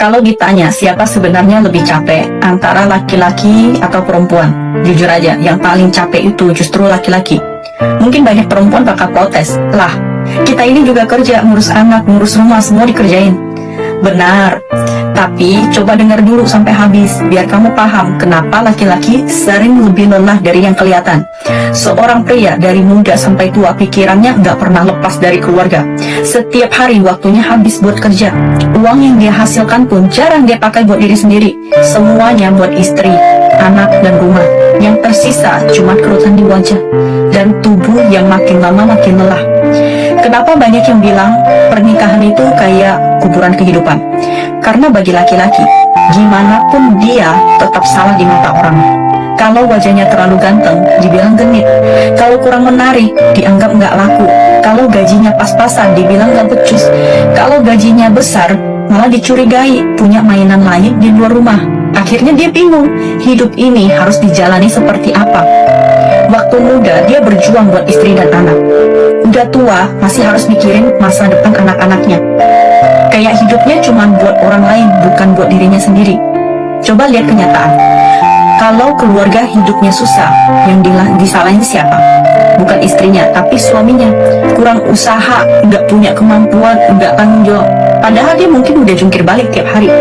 Kalau ditanya siapa sebenarnya lebih capek antara laki-laki atau perempuan, jujur aja, yang paling capek itu justru laki-laki. Mungkin banyak perempuan bakal protes, lah, kita ini juga kerja, ngurus anak, ngurus rumah, semua dikerjain. Benar, tapi coba dengar dulu sampai habis, biar kamu paham kenapa laki-laki sering lebih lelah dari yang kelihatan. Seorang pria dari muda sampai tua pikirannya nggak pernah lepas dari keluarga. Setiap hari waktunya habis buat kerja. Uang yang dia hasilkan pun jarang dia pakai buat diri sendiri. Semuanya buat istri, anak, dan rumah. Yang tersisa cuma kerutan di wajah dan tubuh yang makin lama makin lelah. Kenapa banyak yang bilang pernikahan itu kayak kuburan kehidupan? Karena bagi laki-laki, gimana pun dia tetap salah di mata orang. Kalau wajahnya terlalu ganteng, dibilang genit. Kalau kurang menarik, dianggap nggak laku. Kalau gajinya pas-pasan, dibilang nggak becus. Kalau gajinya besar, malah dicurigai punya mainan lain di luar rumah. Akhirnya dia bingung, hidup ini harus dijalani seperti apa. Waktu muda, dia berjuang buat istri dan anak. Udah tua, masih harus mikirin masa depan anak-anaknya. Kayak hidupnya cuma buat orang lain, bukan buat dirinya sendiri. Coba lihat kenyataan. Kalau keluarga hidupnya susah, yang disalahin siapa? Bukan istrinya, tapi suaminya. Kurang usaha, nggak punya kemampuan, nggak tanggung jawab. Padahal dia mungkin udah jungkir balik tiap hari.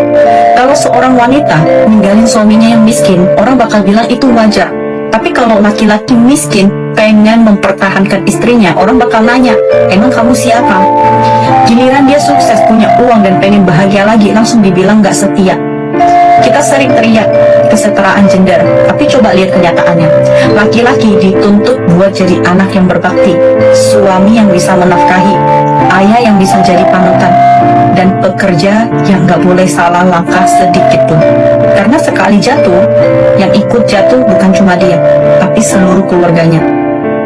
Kalau seorang wanita ninggalin suaminya yang miskin, orang bakal bilang itu wajar. Tapi kalau laki-laki miskin pengen mempertahankan istrinya, orang bakal nanya, emang kamu siapa? Giliran dia sukses, punya uang dan pengen bahagia lagi, langsung dibilang gak setia. Kita sering teriak kesetaraan gender, tapi coba lihat kenyataannya. Laki-laki dituntut buat jadi anak yang berbakti, suami yang bisa menafkahi, ayah yang bisa jadi panutan, dan pekerja yang gak boleh salah langkah sedikit pun. Karena sekali jatuh, yang ikut jatuh bukan cuma dia, tapi seluruh keluarganya.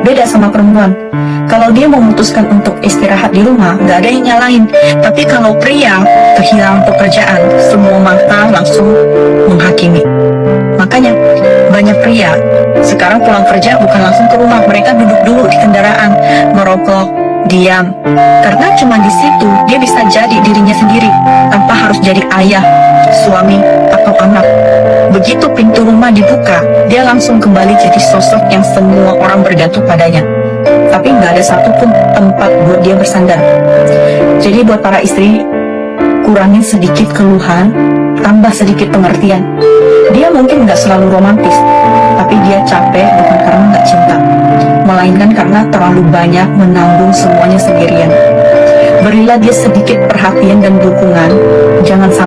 Beda sama perempuan. Kalau dia memutuskan untuk istirahat di rumah, gak ada yang nyalain. Tapi kalau pria kehilangan pekerjaan, semua mata langsung menghakimi. Makanya banyak pria sekarang pulang kerja bukan langsung ke rumah, mereka duduk dulu di kendaraan, merokok, diam. Karena cuma di situ dia bisa jadi dirinya sendiri, tanpa harus jadi ayah, suami, atau anak. Begitu pintu rumah dibuka, dia langsung kembali jadi sosok yang semua orang bergantung padanya. Tapi nggak ada satupun tempat buat dia bersandar. Jadi buat para istri, kurangin sedikit keluhan, tambah sedikit pengertian. Dia mungkin nggak selalu romantis, tapi dia capek bukan karena nggak cinta, melainkan karena terlalu banyak menanggung semuanya sendirian. Berilah dia sedikit perhatian dan dukungan, jangan sampai